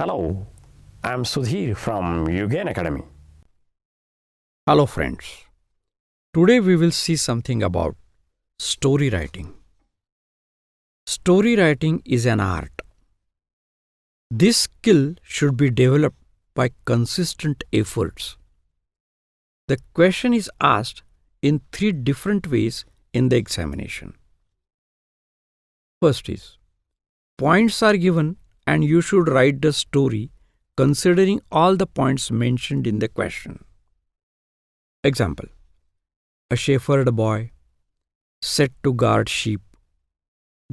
Hello, I'm Sudhir from Yugen Academy. Hello, friends. Today we will see something about story writing. Story writing is an art. This skill should be developed by consistent efforts. The question is asked in three different ways in the examination. First is, points are given and you should write the story considering all the points mentioned in the question. Example: a shepherd boy, set to guard sheep,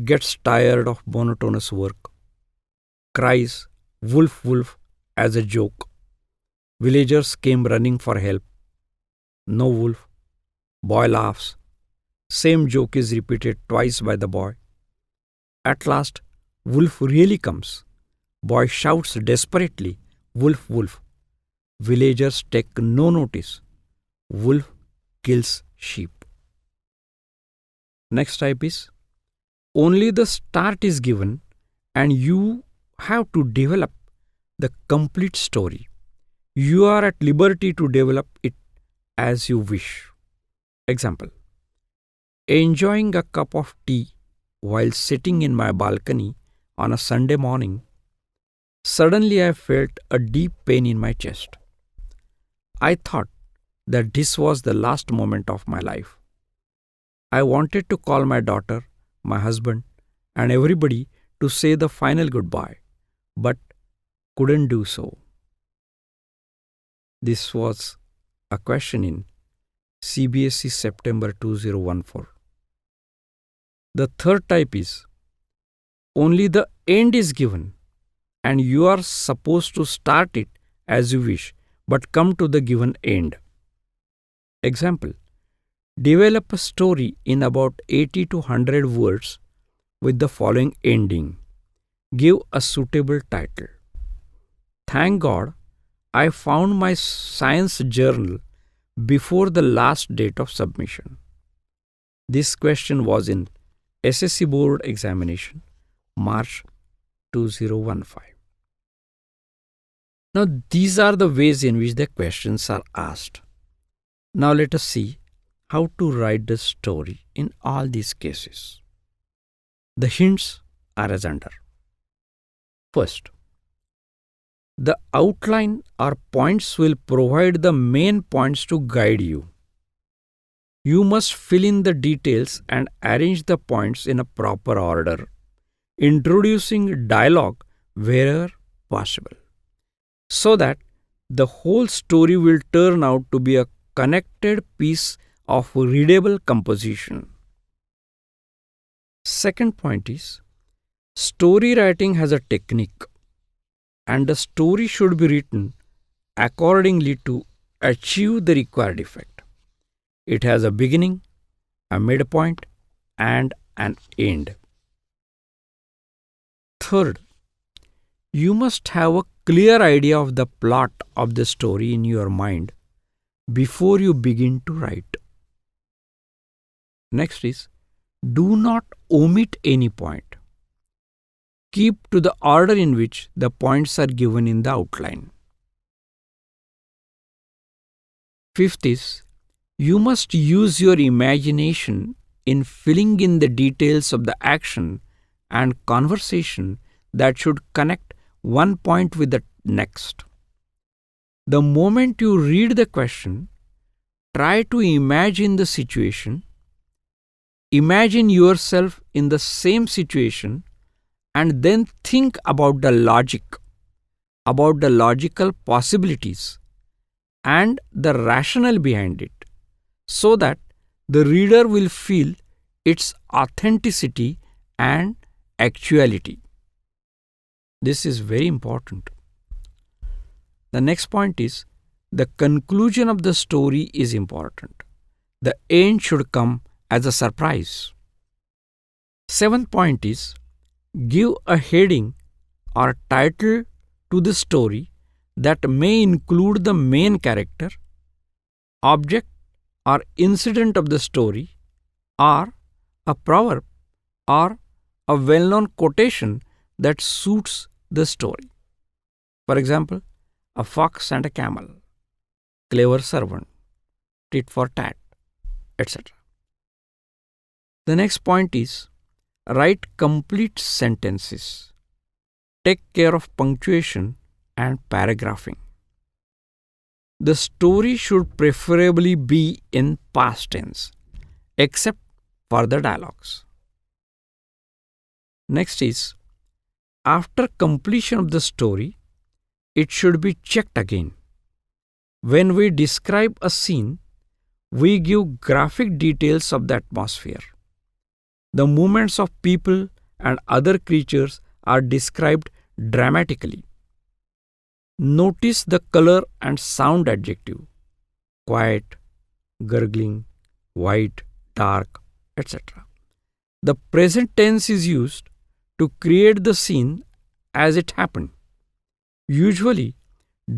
gets tired of monotonous work, cries wolf wolf as a joke. Villagers came running for help. No wolf. Boy laughs. Same joke is repeated twice by the boy. At last, wolf really comes. Boy shouts desperately, wolf wolf. Villagers take no notice. Wolf kills sheep. Next type is, only the start is given and you have to develop the complete story. You are at liberty to develop it as you wish. Example: enjoying a cup of tea while sitting in my balcony on a Sunday morning, suddenly I felt a deep pain in my chest. I thought that this was the last moment of my life. I wanted to call my daughter, my husband, and everybody to say the final goodbye, but couldn't do so. This was a question in CBSE September 2014. The third type is, only the end is given and you are supposed to start it as you wish but come to the given end. Example: develop a story in about 80 to 100 words with the following ending. Give a suitable title. Thank God I found my science journal before the last date of submission. This question was in SSC Board Examination, March 2015. Now, these are the ways in which the questions are asked. Now, let us see how to write the story in all these cases. The hints are as under. First, the outline or points will provide the main points to guide you. You must fill in the details and arrange the points in a proper order, introducing dialogue wherever possible, so that the whole story will turn out to be a connected piece of readable composition. Second point is, story writing has a technique, and the story should be written accordingly to achieve the required effect. It has a beginning, a midpoint, and an end. Third, you must have a clear idea of the plot of the story in your mind before you begin to write. Next is, do not omit any point. Keep to the order in which the points are given in the outline. Fifth is, you must use your imagination in filling in the details of the action and conversation that should connect one point with the next. The moment you read the question, try to imagine the situation, imagine yourself in the same situation, and then think about the logic, about the logical possibilities, and the rationale behind it, so that the reader will feel its authenticity and actuality. This is very important. The next point is, the conclusion of the story is important. The end should come as a surprise. Seventh point is, give a heading or title to the story that may include the main character, object or incident of the story, or a proverb or a well-known quotation that suits the story. For example, a fox and a camel, clever servant, tit for tat, etc. The next point is write complete sentences. Take care of punctuation and paragraphing. The story should preferably be in past tense, except for the dialogues. Next is, after completion of the story, it should be checked again. When we describe a scene, we give graphic details of the atmosphere. The movements of people and other creatures are described dramatically. Notice the color and sound adjective: quiet, gurgling, white, dark, etc. The present tense is used to create the scene as it happened. Usually,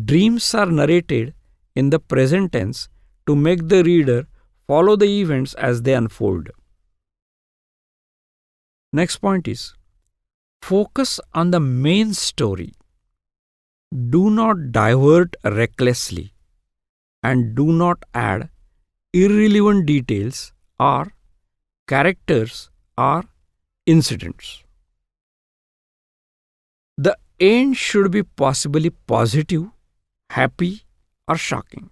dreams are narrated in the present tense to make the reader follow the events as they unfold. Next point is, focus on the main story. Do not divert recklessly and do not add irrelevant details or characters or incidents. The end should be possibly positive, happy, or shocking.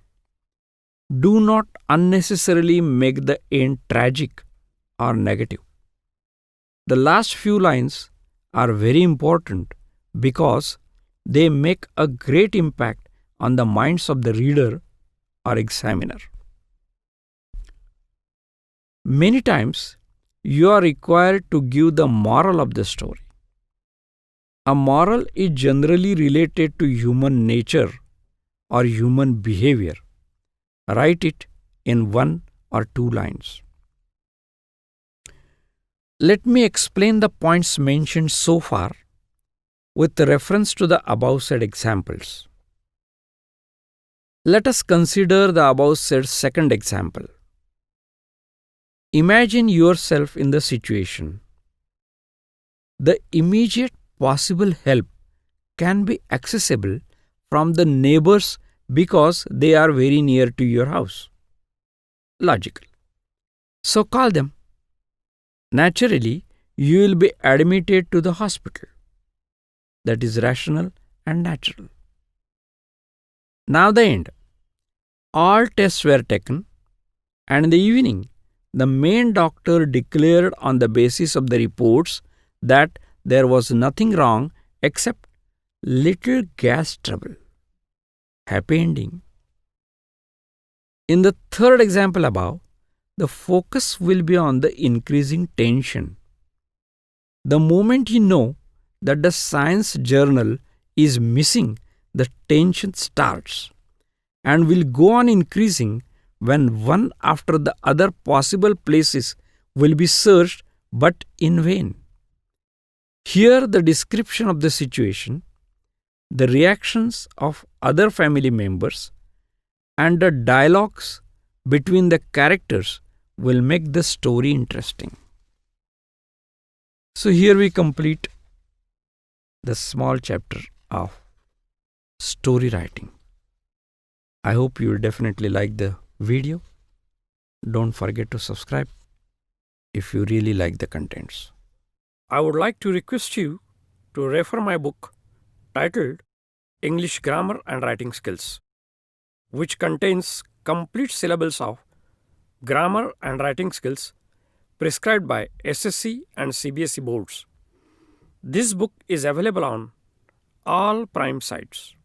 Do not unnecessarily make the end tragic or negative. The last few lines are very important because they make a great impact on the minds of the reader or examiner. Many times, you are required to give the moral of the story. A moral is generally related to human nature or human behavior. Write it in 1 or 2 lines. Let me explain the points mentioned so far with reference to the above said examples. Let us consider the above said second example. Imagine yourself in the situation. The immediate possible help can be accessible from the neighbors because they are very near to your house. Logical. So call them. Naturally, you will be admitted to the hospital. That is rational and natural. Now the end. All tests were taken, and in the evening, the main doctor declared on the basis of the reports that there was nothing wrong except little gas trouble. Happy ending. In the third example above, the focus will be on the increasing tension. The moment you know that the science journal is missing, the tension starts and will go on increasing when one after the other possible places will be searched but in vain. Here the description of the situation, the reactions of other family members, and the dialogues between the characters will make the story interesting. So here we complete the small chapter of story writing. I hope you will definitely like the video. Don't forget to subscribe if you really like the contents. I would like to request you to refer my book titled English Grammar and Writing Skills, which contains complete syllables of grammar and writing skills prescribed by SSC and CBSE boards. This book is available on all prime sites.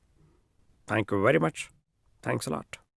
Thank you very much. Thanks a lot.